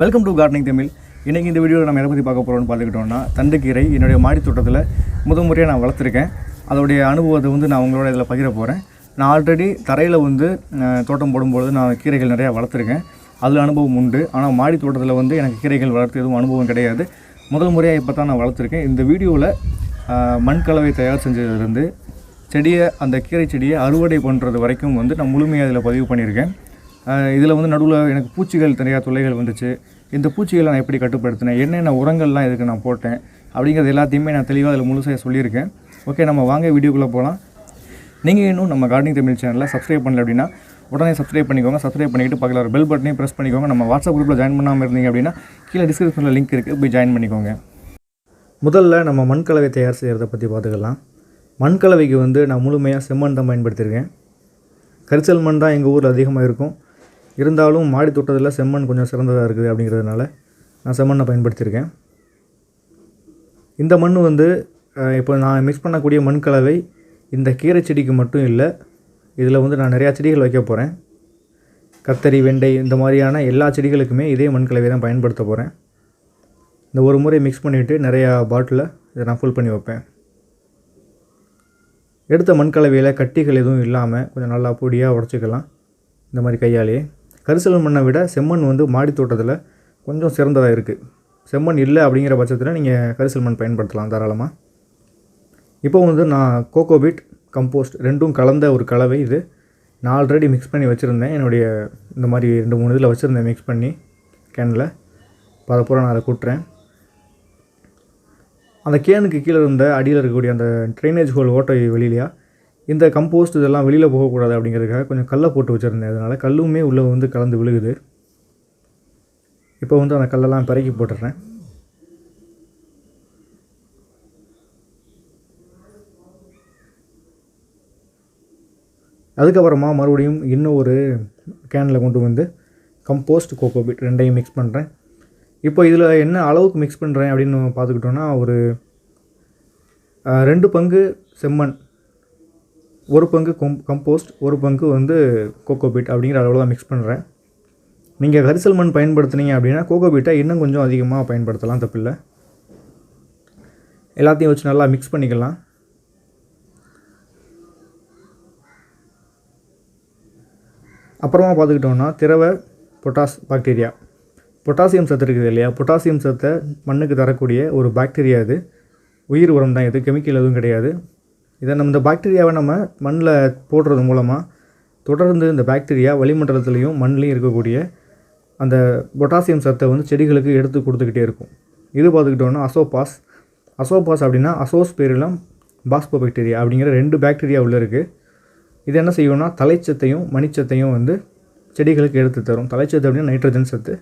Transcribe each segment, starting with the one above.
Welcome to gardening Tamil. இன்றைக்கி இந்த வீடியோவில் நம்ம எதை பற்றி பார்க்க போகிறோம்னு பார்த்துக்கிட்டோம்னா, தண்டுக்கீரை என்னுடைய மாடி தோட்டத்தில் முறையாக நான் வளர்த்துருக்கேன். அதோடைய அனுபவத்தை நான் உங்களோட இதில் பகிர போகிறேன். நான் ஆல்ரெடி தரையில் தோட்டம் போடும்பொழுது நான் கீரைகள் நிறையா வளர்த்துருக்கேன். அதில் அனுபவம் உண்டு. ஆனால் மாடி தோட்டத்தில் எனக்கு கீரைகள் வளர்த்து எதுவும் அனுபவம் கிடையாது. முறையாக இப்போ தான் நான் வளர்த்துருக்கேன். இந்த வீடியோவில் மண்கலவை தயார் செஞ்சதுலேருந்து அந்த கீரை செடியை அறுவடை பண்ணுறது வரைக்கும் நான் முழுமையாக இதில் பதிவு பண்ணியிருக்கேன். இதில் நடுவில் எனக்கு பூச்சிகள் நிறையா தொல்லைகள் வந்துச்சு. இந்த பூச்சிகளை நான் எப்படி கட்டுப்படுத்தினேன், என்னென்ன உரங்கள்லாம் இதுக்கு நான் போட்டேன் அப்படிங்கிறது எல்லாத்தையுமே நான் தெளிவாக அதில் முழுசாக சொல்லியிருக்கேன். ஓகே, நம்ம வாங்க வீடியோக்குள்ளே போகலாம். நீங்கள் இன்னும் நம்ம கார்டனிங் தமிழ் சேனலில் சப்ஸ்கிரைப் பண்ணல அப்படின்னா உடனே சப்ஸ்கிரைப் பண்ணிக்கோங்க. சப்ஸ்கிரைப் பண்ணிவிட்டு பக்கத்தில் ஒரு பெல் பட்டனையும் ப்ரெஸ் பண்ணிக்கோங்க. நம்ம வாட்ஸ்அப் குரூப்பில் ஜாயின் பண்ணாமல் இருந்தீங்க அப்படின்னா கீழே டிஸ்கிரிப்ஷனில் லிங்க் இருக்குது, போய் ஜாயின் பண்ணிக்கோங்க. முதல்ல நம்ம மண்கலவை தயார் செய்கிறத பற்றி பார்த்துக்கலாம். மண்கலவைக்கு நான் முழுமையாக செம்மண் தான் பயன்படுத்தியிருக்கேன். கரிசல் மண் தான் எங்கள் ஊரில் அதிகமாக இருக்கும். இருந்தாலும் மாடி தோட்டத்தில் செம்மண் கொஞ்சம் சிறந்ததாக இருக்குது அப்படிங்கிறதுனால நான் செம்மண்ணை பயன்படுத்தியிருக்கேன். இந்த மண் இப்போ நான் மிக்ஸ் பண்ணக்கூடிய மண் கலவை இந்த கீரை செடிக்கு மட்டும் இல்லை, இதில் நான் நிறையா செடிகள் வைக்க போகிறேன். கத்தரி, வெண்டை இந்த மாதிரியான எல்லா செடிகளுக்குமே இதே மண் கலவை தான் பயன்படுத்த போகிறேன். இந்த ஒரு முறை மிக்ஸ் பண்ணிவிட்டு நிறையா பாட்டிலில் இதை நான் ஃபுல் பண்ணி வைப்பேன். எடுத்த மண் கலவையில் கட்டிகள் எதுவும் இல்லாமல் கொஞ்சம் நல்லா பொடியாக உடச்சிக்கலாம். இந்த மாதிரி கையாலேயே. கரிசல் மண்ணை விட செம்மண் மாடி தோட்டத்தில் கொஞ்சம் சிறந்ததாக இருக்குது. செம்மண் இல்லை அப்படிங்கிற பட்சத்தில் நீங்கள் கரிசல் மண் பயன்படுத்தலாம் தாராளமாக. இப்போ நான் கோகோபீட், கம்போஸ்ட் ரெண்டும் கலந்த ஒரு கலவை இது. நான் ஆல்ரெடி மிக்ஸ் பண்ணி வச்சுருந்தேன். என்னுடைய இந்த மாதிரி 2-3 இதில் வச்சுருந்தேன் மிக்ஸ் பண்ணி கேனில். அதை பூரா நான் அதை கூட்டுறேன். அந்த கேனுக்கு கீழே இருந்த அடியில் இருக்கக்கூடிய அந்த ட்ரைனேஜ் ஹோல் ஓட்டை வெளியிலையா இந்த கம்போஸ்ட் இதெல்லாம் வெளியில் போகக்கூடாது அப்படிங்கிறதுக்காக கொஞ்சம் கல்லை போட்டு வச்சுருந்தேன். அதனால் கல்லுமே உள்ளே கலந்து விழுகுது. இப்போ அந்த கல்லெல்லாம் பிறக்கி போட்டுடுறேன். அதுக்கப்புறமா மறுபடியும் இன்னும் ஒரு கேனில் கொண்டு கம்போஸ்ட், கோகோபீட் ரெண்டையும் மிக்ஸ் பண்ணுறேன். இப்போ இதில் என்ன அளவுக்கு மிக்ஸ் பண்ணுறேன் அப்படின்னு பார்த்துக்கிட்டோன்னா, ஒரு 2 பங்கு செம்மண், 1 பங்கு கம்போஸ்ட், 1 பங்கு கோகோபீட் அப்படிங்கிற அளவில் தான் மிக்ஸ் பண்ணுறேன். நீங்கள் கரிசல் மண் பயன்படுத்துனீங்க அப்படின்னா கோகோபீட்டை இன்னும் கொஞ்சம் அதிகமாக பயன்படுத்தலாம், தப்பில்லை. எல்லாத்தையும் வச்சு நல்லா மிக்ஸ் பண்ணிக்கலாம். அப்புறமா பார்த்துக்கிட்டோன்னா திரவ பாக்டீரியா, பொட்டாசியம் சத்து இருக்குது இல்லையா, பொட்டாசியம் சத்தை மண்ணுக்கு தரக்கூடிய ஒரு பாக்டீரியா. இது உயிர் உரம் தான், இது கெமிக்கல் எதுவும் கிடையாது. இந்த பாக்டீரியாவை நம்ம மண்ணில் போடுறது மூலமாக தொடர்ந்து இந்த பாக்டீரியா வளிமண்டலத்துலேயும் மண்ணிலையும் இருக்கக்கூடிய அந்த பொட்டாசியம் சத்தை செடிகளுக்கு எடுத்து கொடுத்துக்கிட்டே இருக்கும். இது பார்த்துக்கிட்டோன்னா அசோபாஸ் அப்படின்னா அசோஸ்பெரிலம் பாஸ்போபாக்டீரியா அப்படிங்கிற 2 பாக்டீரியா உள்ளே இருக்குது. இது என்ன செய்யும்னா தலைச்சத்தையும் மணிச்சத்தையும் செடிகளுக்கு எடுத்து தரும். தலைச்சத்து அப்படின்னா நைட்ரஜன் சத்து.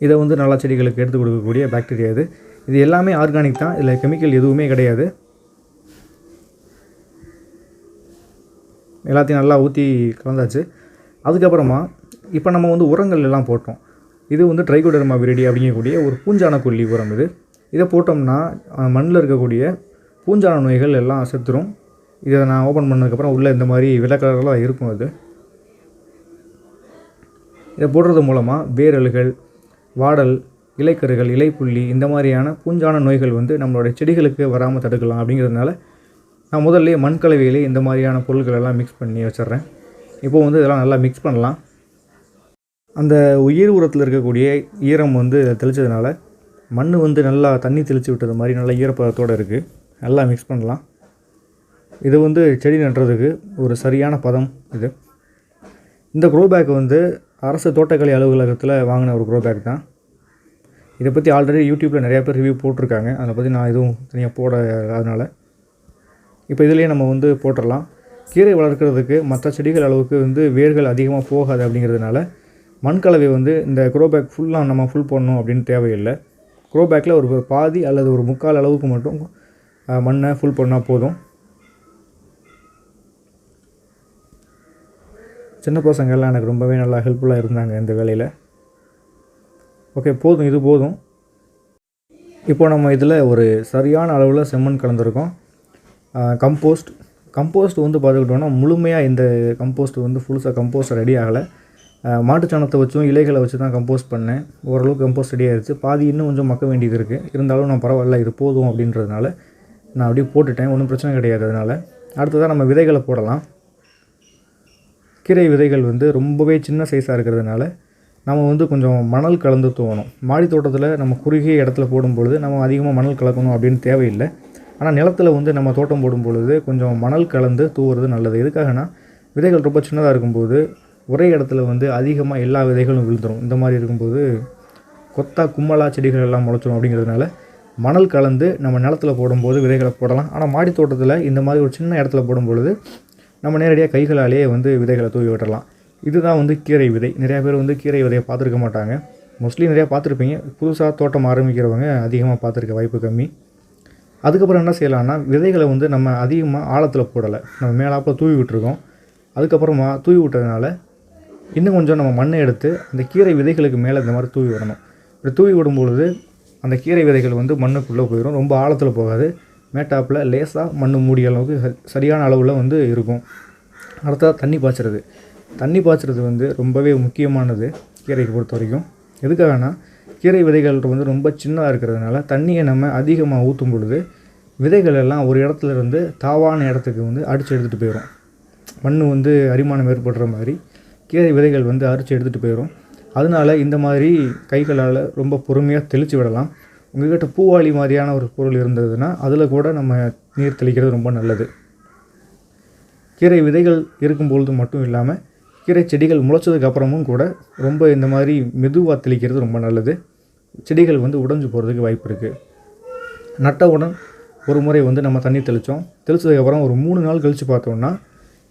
இதை நல்லா செடிகளுக்கு எடுத்து கொடுக்கக்கூடிய பாக்டீரியா இது. இது எல்லாமே ஆர்கானிக் தான், இதில் கெமிக்கல் எதுவுமே கிடையாது. எல்லாத்தையும் நல்லா ஊற்றி கலந்தாச்சு. அதுக்கப்புறமா இப்போ நம்ம உரங்கள் எல்லாம் போட்டோம். இது ட்ரைகோடெர்மா விரிடி அப்படிங்கக்கூடிய ஒரு பூஞ்சான கொல்லி உரம். இதை போட்டோம்னா மண்ணில் இருக்கக்கூடிய பூஞ்சான நோய்கள் எல்லாம் செத்துரும். இதை நான் ஓப்பன் பண்ணதுக்கப்புறம் உள்ளே இந்த மாதிரி விளக்கலர்களாக இருக்கும். இதை போடுறது மூலமாக வேரல்கள், வாடல், இலைக்கருகள், இலைப்புள்ளி இந்த மாதிரியான பூஞ்சான நோய்கள் நம்மளுடைய செடிகளுக்கு வராமல் தடுக்கலாம். அப்படிங்கிறதுனால நான் முதல்ல மண் கலவையிலே இந்த மாதிரியான பொருட்கள் எல்லாம் மிக்ஸ் பண்ணி வச்சிட்றேன். இப்போது இதெல்லாம் நல்லா மிக்ஸ் பண்ணலாம். அந்த உயிர் உரத்தில் இருக்கக்கூடிய ஈரம் தெளித்ததுனால மண் நல்லா தண்ணி தெளித்து விட்டது மாதிரி நல்லா ஈரப்பதத்தோடு இருக்குது. நல்லா மிக்ஸ் பண்ணலாம். இது செடி நடுறதுக்கு ஒரு சரியான பதம். இந்த க்ரோ பேக் அரசு தோட்டக்கலை அலுவலகத்தில் வாங்கின ஒரு க்ரோ பேக் தான். இதை பற்றி ஆல்ரெடி யூடியூப்பில் நிறையா பேர் ரிவ்யூ போட்டிருக்காங்க. அதை பற்றி நான் எதுவும் தனியாக போட அதனால் இப்போ இதிலேயே நம்ம போட்டுடலாம். கீரை வளர்க்குறதுக்கு மற்ற செடிகள் அளவுக்கு வேர்கள் அதிகமாக போகாது. அப்படிங்கிறதுனால மண்கலவை இந்த க்ரோ பேக் ஃபுல்லாக நம்ம ஃபுல் பண்ணணும் அப்படின்னு தேவையில்லை. க்ரோ பேக்கில் ஒரு பாதி அல்லது ஒரு 3/4 அளவுக்கு மட்டும் மண்ணை ஃபுல் பண்ணால் போதும். சின்ன பசங்கள்லாம் எனக்கு ரொம்பவே நல்லா ஹெல்ப்ஃபுல்லாக இருந்தாங்க இந்த வேலையில். ஓகே, போதும், இது போதும். இப்போ நம்ம இதில் ஒரு சரியான அளவில் செம்மண் கலந்துருக்கோம். கம்போஸ்ட் பார்த்துக்கிட்டோன்னா முழுமையாக இந்த கம்போஸ்ட் ஃபுல்ஸாக கம்போஸ்ட் ரெடி ஆகலை. மாட்டுச்சாணத்தை வச்சும் இலைகளை வச்சு தான் கம்போஸ்ட் பண்ணேன். ஓரளவுக்கு கம்போஸ்ட் ரெடி ஆகிடுச்சு. பாதி இன்னும் கொஞ்சம் மக்க வேண்டியது இருக்குது. இருந்தாலும் நான் பரவாயில்ல இது போதும் அப்படின்றதுனால நான் அப்படியே போட்டுட்டேன். ஒன்றும் பிரச்சனை கிடையாது. அதனால் அடுத்ததாக நம்ம விதைகளை போடலாம். கீரை விதைகள் ரொம்பவே சின்ன சைஸாக இருக்கிறதுனால நம்ம கொஞ்சம் மணல் கலந்து தூவணும். மாடி தோட்டத்தில் நம்ம குறுகிய இடத்துல போடும்பொழுது நம்ம அதிகமாக மணல் கலக்கணும் அப்படின்னு தேவையில்லை. ஆனால் நிலத்தில் நம்ம தோட்டம் போடும்பொழுது கொஞ்சம் மணல் கலந்து தூவுறது நல்லது. எதுக்காகனா விதைகள் ரொம்ப சின்னதாக இருக்கும்போது ஒரே இடத்துல அதிகமாக எல்லா விதைகளும் விழுந்துடும். இந்த மாதிரி இருக்கும்போது கொத்தா கும்மலா செடிகள் எல்லாம் முளைச்சிடும். அப்படிங்கிறதுனால மணல் கலந்து நம்ம நிலத்தில் போடும்போது விதைகளை போடலாம். ஆனால் மாடி தோட்டத்தில் இந்த மாதிரி ஒரு சின்ன இடத்துல போடும்பொழுது நம்ம நேரடியாக கைகளாலேயே விதைகளை தூவி விட்டுடலாம். இதுதான் கீரை விதை. நிறையா பேர் கீரை விதையை பார்த்துருக்க மாட்டாங்க. மோஸ்ட்லி நிறையா பார்த்துருப்பீங்க. புதுசாக தோட்டம் ஆரம்பிக்கிறவங்க அதிகமாக பார்த்துருக்க வாய்ப்பு கம்மி. அதுக்கப்புறம் என்ன செய்யலாம்னா விதைகளை நம்ம அதிகமாக ஆழத்தில் போடலை. நம்ம மேலாப்பில் தூவி விட்டுருக்கோம். அதுக்கப்புறமா தூவி விட்டதுனால இன்னும் கொஞ்சம் நம்ம மண்ணை எடுத்து அந்த கீரை விதைகளுக்கு மேலே இந்த மாதிரி தூவி விடணும். இப்படி தூவி விடும்பொழுது அந்த கீரை விதைகள் மண்ணுக்குள்ளே போயிடும். ரொம்ப ஆழத்தில் போகாது. மேட்டாப்பில் லேசாக மண் மூடிய அளவுக்கு சரியான அளவில் இருக்கும். அடுத்ததாக தண்ணி பாய்ச்சறது ரொம்பவே முக்கியமானது கீரைக்கு பொறுத்த வரைக்கும். எதுக்காகனா கீரை விதைகள் ரொம்ப சின்னதாக இருக்கிறதுனால தண்ணியை நம்ம அதிகமாக ஊற்றும் பொழுது விதைகள் எல்லாம் ஒரு இடத்துலேருந்து தாவான இடத்துக்கு அடித்து எடுத்துகிட்டு போயிடும். மண் அரிமானம் ஏற்படுற மாதிரி கீரை விதைகள் அரித்து எடுத்துகிட்டு போயிடும். அதனால் இந்த மாதிரி கைகளால் ரொம்ப பொறுமையாக தெளித்து விடலாம். உங்கள்கிட்ட பூவாளி மாதிரியான ஒரு பொருள் இருந்ததுன்னா அதில் கூட நம்ம நீர் தெளிக்கிறது ரொம்ப நல்லது. கீரை விதைகள் இருக்கும்பொழுது மட்டும் இல்லாமல் கீரை செடிகள் முளைச்சதுக்கு அப்புறமும் கூட ரொம்ப இந்த மாதிரி மெதுவாக தெளிக்கிறது ரொம்ப நல்லது. செடிகள் உடைஞ்சு போகிறதுக்கு வாய்ப்பு இருக்குது. நட்டவுடன் ஒரு முறை நம்ம தண்ணி தெளித்ததுக்கப்புறம் ஒரு 3 நாள் கழித்து பார்த்தோம்னா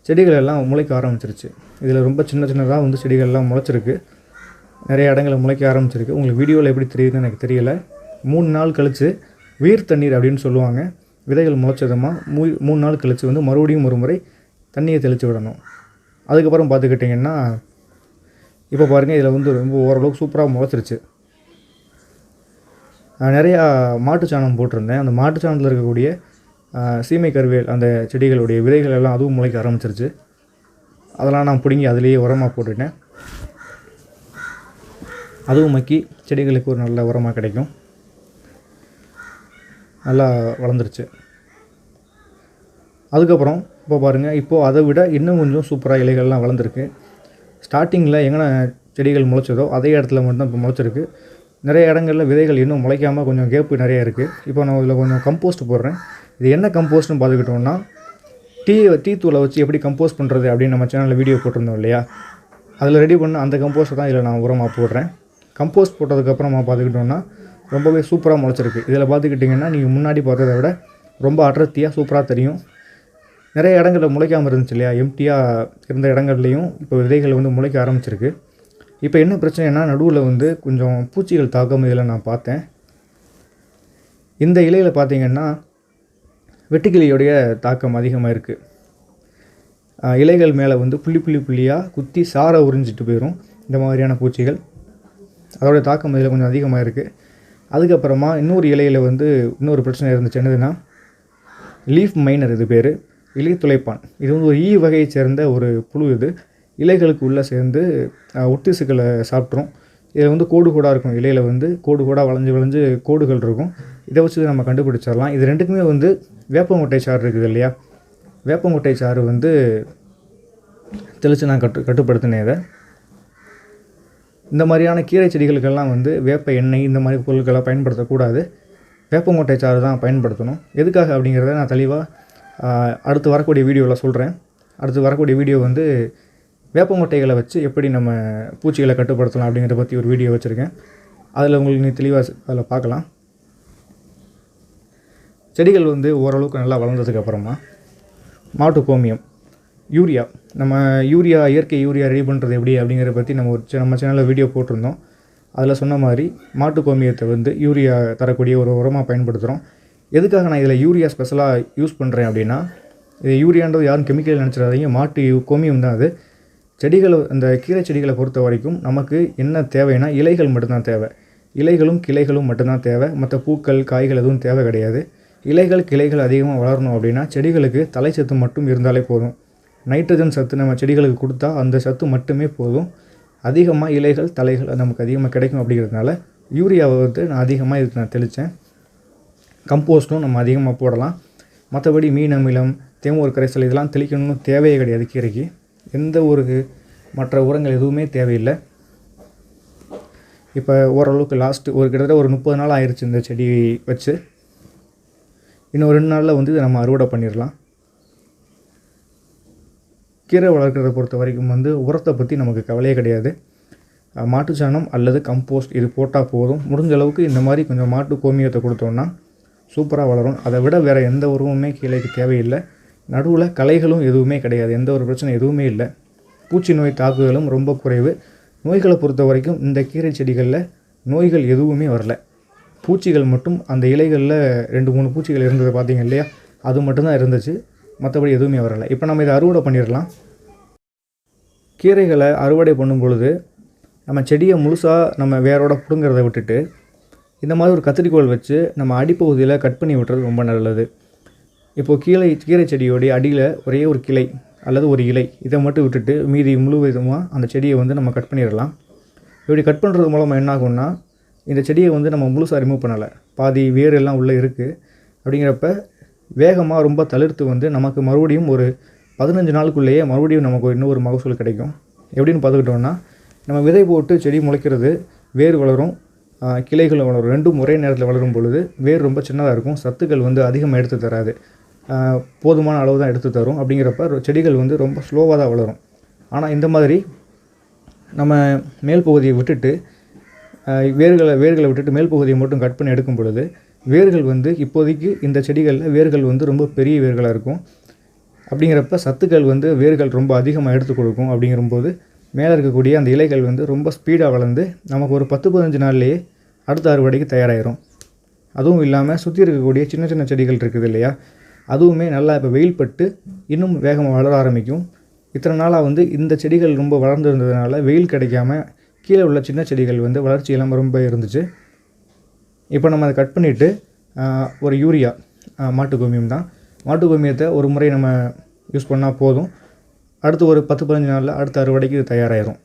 செடிகள் எல்லாம் முளைக்க ஆரம்பிச்சிருச்சு. இதில் ரொம்ப சின்னதாக செடிகள்லாம் முளைச்சிருக்கு. நிறைய இடங்களில் முளைக்க ஆரம்பிச்சிருக்கு. உங்களுக்கு வீடியோவில் எப்படி தெரியுதுன்னு எனக்கு தெரியலை. 3 நாள் கழித்து உயிர் தண்ணீர் அப்படின்னு சொல்லுவாங்க. விதைகள் முளைச்சதுமா 3 நாள் கழித்து மறுபடியும் ஒரு முறை தண்ணியை தெளித்து விடணும். அதுக்கப்புறம் பார்த்துக்கிட்டிங்கன்னா இப்போ பாருங்கள் இதில் ரொம்ப ஓரளவுக்கு சூப்பராக முளைச்சிருச்சு. நிறையா மாட்டுச்சாணம் போட்டிருந்தேன். அந்த மாட்டுச்சாணத்தில் இருக்கக்கூடிய சீமை கருவேல் அந்த செடிகளுடைய விதைகள் எல்லாம் அதுவும் முளைக்க ஆரம்பிச்சிருச்சு. அதெல்லாம் நான் பிடுங்கி அதிலேயே உரமாக போட்டுட்டேன். அதுவும் மக்கி செடிகளுக்கு ஒரு நல்ல உரமாக கிடைக்கும். நல்லா வளர்ந்துருச்சு. அதுக்கப்புறம் இப்போ பாருங்கள், இப்போது அதை விட இன்னும் கொஞ்சம் சூப்பராக இலைகள்லாம் வளர்ந்துருக்கு. ஸ்டார்டிங்கில் எங்கே செடிகள் முளைச்சதோ அதே இடத்துல மட்டும்தான் இப்போ முளைச்சிருக்கு. நிறைய இடங்களில் விதைகள் இன்னும் முளைக்காமல் கொஞ்சம் கேப்பு நிறையா இருக்குது. இப்போ நான் இதில் கொஞ்சம் கம்போஸ்ட் போடுறேன். இது என்ன கம்போஸ்ட்னு பார்த்துக்கிட்டோம்னா டீ தூளை வச்சு எப்படி கம்போஸ்ட் பண்ணுறது அப்படின்னு நம்ம சேனலில் வீடியோ போட்டிருந்தோம் இல்லையா, அதில் ரெடி பண்ண அந்த கம்போஸ்ட்டை தான் இதில் நான் உரமாக போடுறேன். கம்போஸ்ட் போட்டதுக்கப்புறமா பார்த்துக்கிட்டோம்னா ரொம்பவே சூப்பராக முளைச்சிருக்கு. இதில் பார்த்துக்கிட்டிங்கன்னா நீங்கள் முன்னாடி பார்த்ததை விட ரொம்ப அடர்த்தியாக சூப்பராக தெரியும். நிறைய இடங்களில் முளைக்காமல் இருந்துச்சு இல்லையா, எம்டியாக இருந்த இடங்கள்லையும் இப்போ விதைகள் முளைக்க ஆரம்பிச்சிருக்கு. இப்போ என்ன பிரச்சனைனா நடுவில் கொஞ்சம் பூச்சிகள் தாக்கம் இதில் நான் பார்த்தேன். இந்த இலையில் பார்த்திங்கன்னா வெட்டுக்கிளியோடைய தாக்கம் அதிகமாக இருக்குது. இலைகள் மேலே புள்ளியாக குத்தி சாரை உறிஞ்சிட்டு போயிடும் இந்த மாதிரியான பூச்சிகள். அதோடைய தாக்கம் இதில் கொஞ்சம் அதிகமாக இருக்குது. அதுக்கப்புறமா இன்னொரு இலையில் இன்னொரு பிரச்சனை இருந்துச்சு. என்னதுன்னா லீஃப் மைனர், இது பேர் இலை துளைப்பான். இது ஒரு வகையை சேர்ந்த ஒரு புழு. இது இலைகளுக்கு உள்ளே சேர்ந்து ஒட்டிசுக்களை சாப்பிட்ரும். இது கோடாக இருக்கும். இலையில் கோடாக வளைஞ்சு கோடுகள் இருக்கும். இதை வச்சு நம்ம கண்டுபிடிச்சிடலாம். இது ரெண்டுக்குமே வேப்பங்கொட்டை சாறு இருக்குது இல்லையா, வேப்பங்கொட்டை சாறு தெளித்து நான் கட்டுப்படுத்தினேன். இதை இந்த மாதிரியான கீரை செடிகளுக்கெல்லாம் வேப்ப எண்ணெய் இந்த மாதிரி பொருட்களை பயன்படுத்தக்கூடாது. வேப்பங்கொட்டை சாறு தான் பயன்படுத்தணும். எதுக்காக அப்படிங்கிறத நான் தெளிவாக அடுத்து வரக்கூடிய வீடியோவில் சொல்கிறேன். அடுத்து வரக்கூடிய வீடியோ வேப்பங்கொட்டைகளை வச்சு எப்படி நம்ம பூச்சிகளை கட்டுப்படுத்தலாம் அப்படிங்கிறத பற்றி ஒரு வீடியோ வச்சுருக்கேன். அதில் உங்களுக்கு நீ தெளிவாக அதில் பார்க்கலாம். செடிகள் ஓரளவுக்கு நல்லா வளர்ந்ததுக்கப்புறமா மாட்டு கோமியம், யூரியா, நம்ம இயற்கை யூரியா ரெடி பண்ணுறது எப்படி அப்படிங்கிறத பற்றி நம்ம சேனலில் வீடியோ போட்டிருந்தோம். அதில் சொன்ன மாதிரி மாட்டு கோமியத்தை யூரியா தரக்கூடிய ஒரு உரமாக பயன்படுத்துகிறோம். எதுக்காக நான் இதில் யூரியா ஸ்பெஷலாக யூஸ் பண்ணுறேன் அப்படின்னா, இது யூரியான்றது யாரும் கெமிக்கல் நினச்சிடாதீங்க, மாட்டு கோமியம் தான் அது. செடிகள், அந்த கீரை செடிகளை பொறுத்த வரைக்கும் நமக்கு என்ன தேவைன்னா இலைகள் மட்டும்தான் தேவை. இலைகளும் கிளைகளும் மட்டும்தான் தேவை. மற்ற பூக்கள் காய்கள் எதுவும் தேவை கிடையாது. இலைகள் கிளைகள் அதிகமாக வளரணும் அப்படின்னா செடிகளுக்கு தலை சத்து மட்டும் இருந்தாலே போதும். நைட்ரஜன் சத்து நம்ம செடிகளுக்கு கொடுத்தா அந்த சத்து மட்டுமே போதும். அதிகமாக இலைகள் தலைகள் நமக்கு அதிகமாக கிடைக்கும். அப்படிங்கிறதுனால யூரியாவை வந்து நான் அதிகமாக இதுக்கு நான் தெளித்தேன். கம்போஸ்ட்டும் நம்ம அதிகமாக போடலாம். மற்றபடி மீன் அமிலம், தேமூர் கரைசல் இதெல்லாம் தெளிக்கணும்னு தேவையே கிடையாது. கீரைக்கு எந்த ஒரு மற்ற உரங்கள் எதுவுமே தேவையில்லை. இப்போ ஓரளவுக்கு லாஸ்ட்டு கிட்டத்தட்ட ஒரு 30 நாள் ஆயிடுச்சு இந்த செடி வச்சு. இன்னும் 2 நாளில் வந்து நம்ம அறுவடை பண்ணிடலாம். கீரை வளர்க்குறத பொறுத்த வரைக்கும் வந்து உரத்தை பற்றி நமக்கு கவலையே கிடையாது. மாட்டுச்சாணம் அல்லது கம்போஸ்ட் இது போட்டால் போதும். முடிஞ்ச அளவுக்கு இந்த மாதிரி கொஞ்சம் மாட்டு கோமியத்தை கொடுத்தோன்னா சூப்பராக வளரும். அதை விட வேறு எந்த உரமுமே கீரைக்கு தேவையில்லை. நடுவில் களைகளும் எதுவுமே கிடையாது. எந்த ஒரு பிரச்சனை எதுவுமே இல்லை. பூச்சி நோய் தாக்குதலும் ரொம்ப குறைவு. நோய்களை பொறுத்த வரைக்கும் இந்த கீரை செடிகளில் நோய்கள் எதுவுமே வரல. பூச்சிகள் மட்டும் அந்த இலைகளில் 2-3 பூச்சிகள் இருந்தது பார்த்தீங்க இல்லையா, அது மட்டும்தான் இருந்துச்சு. மற்றபடி எதுவுமே வரலை. இப்போ நம்ம இதை அறுவடை பண்ணிடலாம். கீரைகளை அறுவடை பண்ணும் பொழுது நம்ம செடியை முழுசாக நம்ம வேரோட பிடுங்கிறத விட்டுட்டு இந்த மாதிரி ஒரு கத்திரிக்கோல் வச்சு நம்ம அடிப்பகுதியில் கட் பண்ணி விட்டுறது ரொம்ப நல்லது. இப்போது கீரை செடியோடைய அடியில் ஒரே ஒரு கிளை அல்லது ஒரு இலை இதை மட்டும் விட்டுட்டு மீதி முழுவதுமாக அந்த செடியை வந்து நம்ம கட் பண்ணிடலாம். இப்படி கட் பண்ணுறது மூலமாக என்ன ஆகும்னா, இந்த செடியை வந்து நம்ம முழுசாக ரிமூவ் பண்ணலை, பாதி வேர் எல்லாம் உள்ளே இருக்குது. அப்படிங்கிறப்ப வேகமாக ரொம்ப தளிர்த்து வந்து நமக்கு மறுபடியும் ஒரு 15 நாளுக்குள்ளேயே மறுபடியும் நமக்கு இன்னொரு மகசூல் கிடைக்கும். எப்படின்னு பார்த்துக்கிட்டோம்னா, நம்ம விதை போட்டு செடி முளைக்கிறது, வேர் வளரும், கிளைகளும் வளரும். ரெண்டும் ஒரே நேரத்தில் வளரும் பொழுது வேர் ரொம்ப சின்னதாக இருக்கும். சத்துக்கள் வந்து அதிகமாக எடுத்து தராது, போதுமான அளவு தான் எடுத்து தரும். அப்படிங்கிறப்ப செடிகள் வந்து ரொம்ப ஸ்லோவாக தான் வளரும். ஆனால் இந்த மாதிரி நம்ம மேல் பகுதியை விட்டுட்டு வேர்களை விட்டுட்டு மேல் பகுதியை மட்டும் கட் பண்ணி எடுக்கும் பொழுது வேர்கள் வந்து இப்போதைக்கு இந்த செடிகளில் வேர்கள் வந்து ரொம்ப பெரிய வேர்களாக இருக்கும். அப்படிங்கிறப்ப சத்துக்கள் வந்து வேர்கள் ரொம்ப அதிகமாக எடுத்து கொடுக்கும். அப்படிங்கிறபோது மேலே இருக்கக்கூடிய அந்த இலைகள் வந்து ரொம்ப ஸ்பீடாக வளர்ந்து நமக்கு ஒரு 10-15 நாள்லேயே அடுத்த அறுவடைக்கு தயாராகிடும். அதுவும் இல்லாமல் சுற்றி இருக்கக்கூடிய சின்ன சின்ன செடிகள் இருக்குது இல்லையா, அதுவுமே நல்லா இப்போ வெயில் பட்டு இன்னும் வேகமாக வளர ஆரம்பிக்கும். இத்தனை நாளாக வந்து இந்த செடிகள் ரொம்ப வளர்ந்துருந்ததுனால வெயில் கிடைக்காம கீழே உள்ள சின்ன செடிகள் வந்து வளர்ச்சி இல்லாமல் ரொம்ப இருந்துச்சு. இப்போ நம்ம அதை கட் பண்ணிவிட்டு ஒரு யூரியா, மாட்டு கோமியம் தான், மாட்டு கோமியத்தை ஒரு முறை நம்ம யூஸ் பண்ணால் போதும். அடுத்து ஒரு 10-15 நாளில் அடுத்த அறுவடைக்கு இது தயாராகிடும்.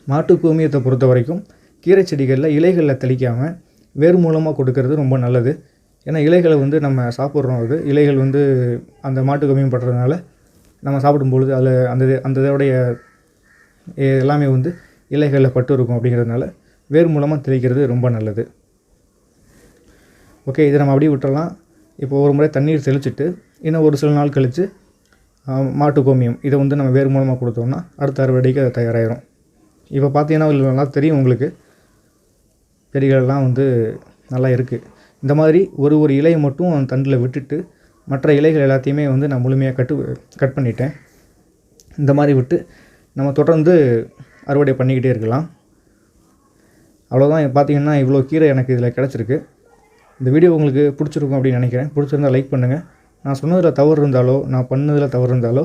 மாட்டு கோமியத்தை பொறுத்த வரைக்கும் கீரை செடிகளில் இலைகளில் தெளிக்காமல் வேறு மூலமாக கொடுக்கறது ரொம்ப நல்லது. ஏன்னா இலைகளை வந்து நம்ம சாப்பிட்றோம், அது இலைகள் வந்து அந்த மாட்டு கோமியம் படுறதுனால நம்ம சாப்பிடும்பொழுது அதில் அந்த இதோடைய எல்லாமே வந்து இலைகளில் பட்டு இருக்கும். அப்படிங்கிறதுனால வேறு மூலமாக தெளிக்கிறது ரொம்ப நல்லது. ஓகே, இதை நம்ம அப்படியே விட்டுறலாம். இப்போ ஒரு முறை தண்ணீர் தெளிச்சுட்டு இன்னும் ஒரு சில நாள் கழித்து மாட்டு கோமியம் இதை வந்து நம்ம வேறு மூலமாக கொடுத்தோம்னா அடுத்த அறுவடைக்கு அது தயாராகிடும். இப்போ பார்த்தீங்கன்னா நல்லா தெரியும் உங்களுக்கு, செடிகளெல்லாம் வந்து நல்லா இருக்குது. இந்த மாதிரி ஒரு இலையை மட்டும் தண்டில் விட்டுட்டு மற்ற இலைகள் எல்லாத்தையுமே வந்து நான் முழுமையாக கட் பண்ணிட்டேன். இந்த மாதிரி விட்டு நம்ம தொடர்ந்து அறுவடை பண்ணிக்கிட்டே இருக்கலாம். அவ்வளோதான். பார்த்தீங்கன்னா இவ்வளோ கீரை எனக்கு இதில் கிடச்சிருக்கு. இந்த வீடியோ உங்களுக்கு பிடிச்சிருக்கும் அப்படின்னு நினைக்கிறேன். பிடிச்சிருந்தால் லைக் பண்ணுங்கள். நான் சொன்னதில் தவறு இருந்தாலோ நான் பண்ணதில் தவறு இருந்தாலோ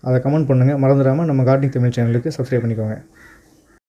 அதை கமெண்ட் பண்ணுங்கள். மறந்துடாமல் நம்ம கார்டனிங் தமிழ் சேனலுக்கு சப்ஸ்கிரைப் பண்ணிக்கோங்க.